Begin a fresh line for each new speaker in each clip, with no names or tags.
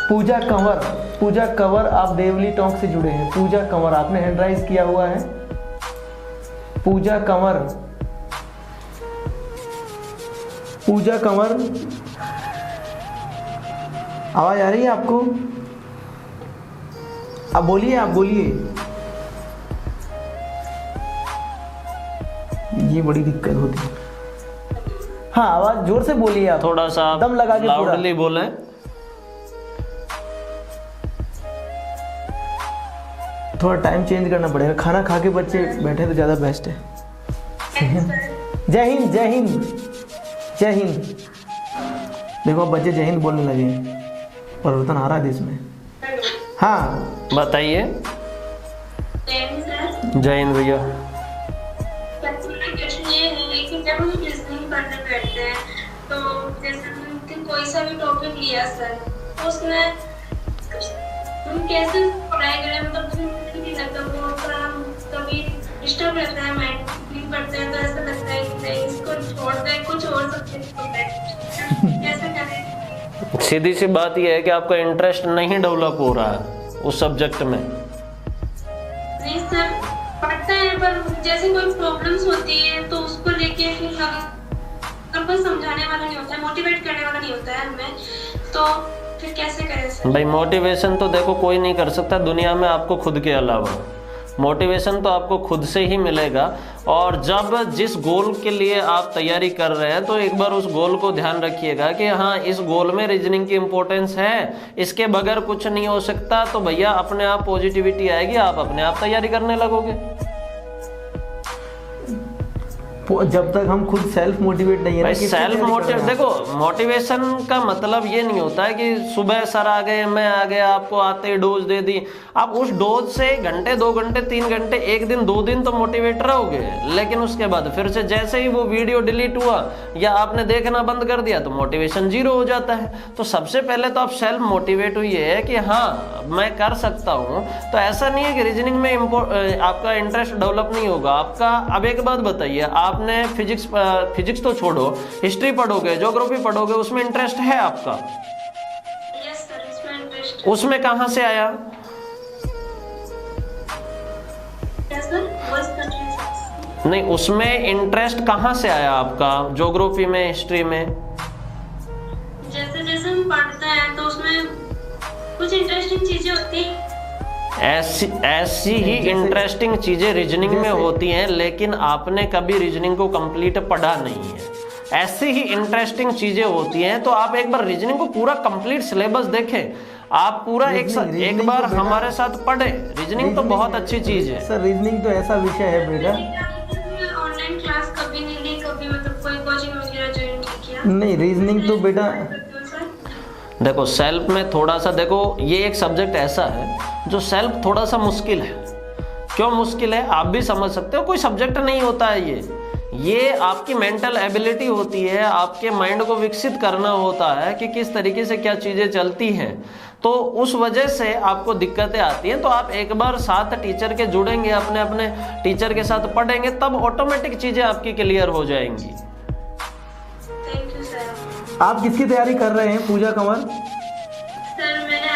पूजा कंवर, पूजा कंवर, आप देवली टोंक से जुड़े हैं। पूजा कंवर, आपने हैंड राइज किया हुआ है। पूजा कंवर, पूजा कंवर, आवाज आ रही है आपको? आप बोलिए, आप बोलिए। ये बड़ी दिक्कत होती है। हाँ, आवाज जोर से बोलिए आप,
थोड़ा सा
दम लगा के
लाउडली बोलें।
थोड़ा टाइम चेंज करना पड़ेगा, खाना खा के बच्चे बैठे तो ज़्यादा बेस्ट है। जय हिंद, जय हिंद, जय हिंद। देखो अब बच्चे जय हिंद बोलने लगे हैं, परिवर्तन आ रहा है देश में। हाँ
बताइए। जय हिंद भैया।
क्वेश्चन ये है कि जब हम रीजनिंग पढ़ने बैठते हैं तो जैसे कोई सा भी टॉपिक लिया सर, तो उसमें हम कैसे पढ़ाई करें, मतलब मुझे नहीं लगता वो थोड़ा कभी डिस्टर्ब रहता है, माइंड भी पढ़ते हैं तो ऐसा लगता है कि नहीं इसको छोड़ दें, कुछ और सब्जेक्ट को कैसे करें।
सीधी सी बात यह है कि आपका इंटरेस्ट नहीं डेवलप हो रहा है उस सब्जेक्ट में।
नहीं सर, पढ़ते हैं पर जैसे कोई प्रॉब्लम्स होती है तो उसको लेके फिर अगर कोई समझाने वाला नहीं होता है, मोटिवेट करने वाला नहीं होता है हमें, तो फिर कैसे करें सर?
भाई मोटिवेशन तो देखो कोई नहीं कर सकता दुनिया में आपको खुद के अलावा। मोटिवेशन तो आपको खुद से ही मिलेगा। और जब जिस गोल के लिए आप तैयारी कर रहे हैं तो एक बार उस गोल को ध्यान रखिएगा कि हाँ इस गोल में रीजनिंग की इम्पोर्टेंस है, इसके बगैर कुछ नहीं हो सकता। तो भैया अपने आप पॉजिटिविटी आएगी, आप अपने आप तैयारी करने लगोगे।
जब तक हम खुद सेल्फ मोटिवेट नहीं है ना,
सेल्फ मोटिवेट, देखो मोटिवेशन का मतलब ये नहीं होता है कि सुबह सर आ गए, मैं आ गया, आपको आते ही डोज दे दी। आप उस डोज से घंटे, 2 घंटे, 3 घंटे, 1 दिन, 2 दिन तो मोटिवेट रहोगे, लेकिन उसके बाद फिर से जैसे ही वो वीडियो डिलीट हुआ या आपने देखना बंद कर दिया तो मोटिवेशन 0 हो जाता है। तो सबसे पहले तो आप सेल्फ मोटिवेट हुई है कि हाँ मैं कर सकता हूँ। तो ऐसा नहीं है कि रीजनिंग में आपका इंटरेस्ट डेवलप नहीं होगा आपका। अब एक बात बताइए, आपने फिजिक्स तो छोड़ो, हिस्ट्री पढ़ोगे, ज्योग्राफी पढ़ोगे, उसमें इंटरेस्ट है आपका?
यस सर, इसमें इंटरेस्ट।
उसमें कहाँ से आया? नहीं, उसमें इंटरेस्ट कहाँ से आया आपका, ज्योग्राफी में, हिस्ट्री में?
जैसे जैसे हम पढ़ते हैं तो उसमें कुछ इंटरेस्टिंग चीजें होती हैं।
ऐसी ही इंटरेस्टिंग चीजें रीजनिंग में होती हैं, लेकिन आपने कभी रीजनिंग को कंप्लीट पढ़ा नहीं है। ऐसी ही इंटरेस्टिंग चीजें होती हैं, तो आप एक बार रीजनिंग को पूरा कंप्लीट सिलेबस देखें। आप पूरा एक बार हमारे साथ पढ़े। रीजनिंग तो बहुत अच्छी चीज है
सर। रीजनिंग तो ऐसा विषय है बेटा,
ऑनलाइन क्लास कभी नहीं ली, कभी मतलब कोई कोचिंग वगैरह ज्वाइन नहीं किया।
नहीं, रीजनिंग तो बेटा
देखो सेल्फ में थोड़ा सा, देखो ये एक सब्जेक्ट ऐसा है जो सेल्फ थोड़ा सा मुश्किल है। क्यों मुश्किल है आप भी समझ सकते हो, कोई सब्जेक्ट नहीं होता है ये आपकी मेंटल एबिलिटी होती है, आपके माइंड को विकसित करना होता है कि किस तरीके से क्या चीज़ें चलती हैं। तो उस वजह से आपको दिक्कतें आती हैं। तो आप एक बार साथ टीचर के जुड़ेंगे, अपने अपने टीचर के साथ पढ़ेंगे, तब ऑटोमेटिक चीज़ें आपकी क्लियर हो जाएंगी।
Thank you sir.
आप किसकी तैयारी कर रहे हैं पूजा कंवर?
सर मैंने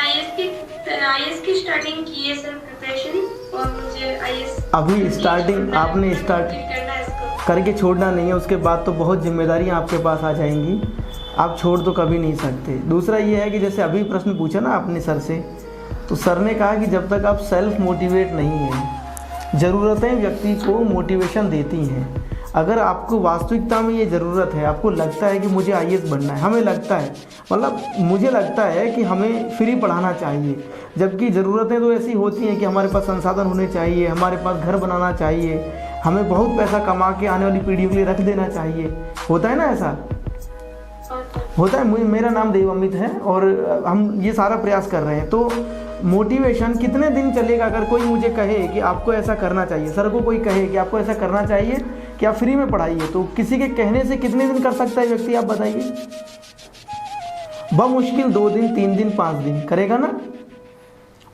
आईएएस की स्टार्टिंग की है सर, प्रिपरेशन, और मुझे आईएएस
अभी स्टार्टिंग आपने स्टार्ट
करना है इसको,
करके छोड़ना नहीं है। उसके बाद तो बहुत जिम्मेदारियां आपके पास आ जाएंगी, आप छोड़ तो कभी नहीं सकते। दूसरा ये है कि जैसे अभी प्रश्न पूछा ना आपने सर से, तो सर ने कहा कि जब तक आप सेल्फ मोटिवेट नहीं हैं, ज़रूरतें व्यक्ति को मोटिवेशन देती हैं। अगर आपको वास्तविकता में ये ज़रूरत है, आपको लगता है कि मुझे आईएएस बनना है, हमें लगता है, मतलब मुझे लगता है कि हमें फ्री पढ़ाना चाहिए, जबकि ज़रूरतें तो ऐसी होती हैं कि हमारे पास संसाधन होने चाहिए, हमारे पास घर बनाना चाहिए, हमें बहुत पैसा कमा के आने वाली पीढ़ियों के लिए रख देना चाहिए। होता है ना ऐसा? होता है। मेरा नाम देव अमित है और हम ये सारा प्रयास कर रहे हैं। तो मोटिवेशन कितने दिन चलेगा? अगर कोई मुझे कहे कि आपको ऐसा करना चाहिए, सर को कोई कहे कि आपको ऐसा करना चाहिए कि आप फ्री में पढ़ाइए, तो किसी के कहने से कितने दिन कर सकता है व्यक्ति, आप बताइए? बमुश्किल 2 दिन, 3 दिन, 5 दिन करेगा ना।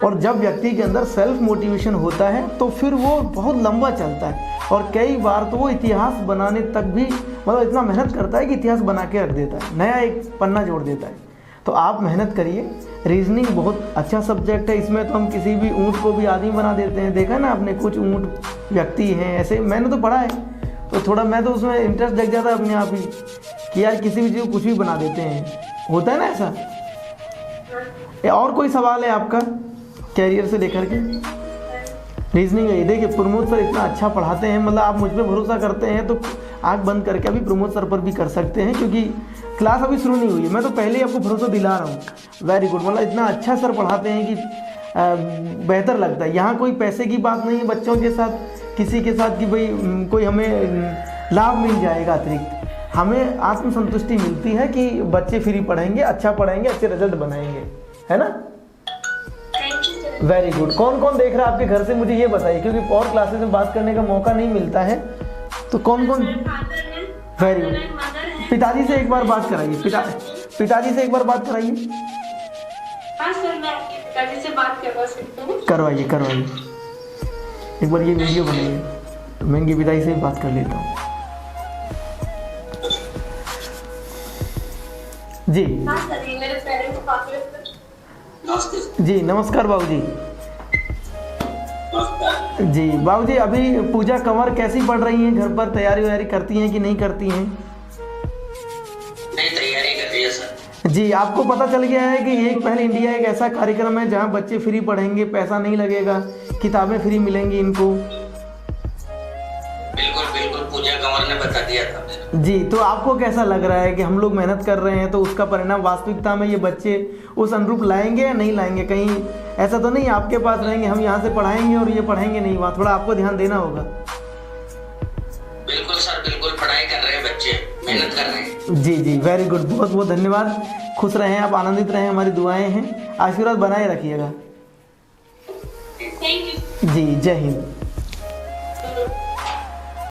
और जब व्यक्ति के अंदर सेल्फ मोटिवेशन होता है तो फिर वो बहुत लंबा चलता है, और कई बार तो वो इतिहास बनाने तक भी, मतलब इतना मेहनत करता है कि इतिहास बना के रख देता है, नया एक पन्ना जोड़ देता है। तो आप मेहनत करिए। रीजनिंग बहुत अच्छा सब्जेक्ट है, इसमें तो हम किसी भी ऊँट को भी आदमी बना देते हैं। देखा ना आपने, कुछ ऊँट व्यक्ति हैं ऐसे, मैंने तो पढ़ा है, तो थोड़ा मैं तो उसमें इंटरेस्ट जग जाता है अपने आप ही कि यार किसी भी चीज़ को कुछ भी बना देते हैं, होता है ना ऐसा। और कोई सवाल है आपका कैरियर से लेकर के? रीजनिंग है, देखिए प्रमोद सर इतना अच्छा पढ़ाते हैं, मतलब आप मुझ पर भरोसा करते हैं तो आँख बंद करके अभी प्रमोद सर पर भी कर सकते हैं, क्योंकि क्लास अभी शुरू नहीं हुई है, मैं तो पहले ही आपको भरोसा दिला रहा हूँ। वेरी गुड, मतलब इतना अच्छा सर पढ़ाते हैं कि बेहतर लगता है। यहाँ कोई पैसे की बात नहीं है बच्चों के साथ, किसी के साथ कि भाई कोई हमें लाभ मिल जाएगा अतिरिक्त, हमें आत्मसंतुष्टि मिलती है कि बच्चे फ्री पढ़ेंगे, अच्छा पढ़ेंगे, अच्छे रिजल्ट बनाएंगे, है ना। Very good. कौन कौन देख रहा है आपके घर से, मुझे ये बताइए, क्योंकि और क्लासेस में बात करने का मौका नहीं मिलता है, तो कौन कौन। Very good. पिताजी से एक बार बात कराइए, पिताजी से एक बार बात कराइए।
हाँ सर, मैं आपके पिताजी से बात करवा सकती हूँ? करवाइए
एक बार ये वीडियो बनाइए, तो मैं इनके पिताजी से बात कर लेता हूँ। जी
हाँ सर, ये मेरे पेरेंट्स को बात करते हैं।
जी नमस्कार बाबूजी। जी बाबूजी, अभी पूजा कंवर कैसी पढ़ रही हैं, घर पर तैयारी वैयारी करती हैं कि नहीं करती हैं?
नहीं, तैयारी कर रही है सर।
जी, आपको पता चल गया है कि एक पहल इंडिया एक ऐसा कार्यक्रम है जहां बच्चे फ्री पढ़ेंगे, पैसा नहीं लगेगा, किताबें फ्री मिलेंगी इनको।
बिल्कुल बिल्कुल, पूजा कंवर ने बता दिया था मेरे।
जी, तो आपको कैसा लग रहा है कि हम लोग मेहनत कर रहे हैं तो उसका परिणाम वास्तविकता में ये बच्चे उस अनुरूप लाएंगे या नहीं लाएंगे? कहीं ऐसा तो नहीं आपके पास रहेंगे, हम यहाँ से पढ़ाएंगे और ये पढ़ेंगे नहीं, वहाँ थोड़ा आपको ध्यान देना होगा।
बिल्कुल सर, बिल्कुल पढ़ाई कर रहे हैं बच्चे, मेहनत कर रहे हैं।
जी जी, वेरी गुड, बहुत बहुत धन्यवाद। खुश रहें आप, आनंदित रहें, हमारी दुआएं हैं, आशीर्वाद बनाए रखिएगा।
Thank you.
जी, जय हिंद।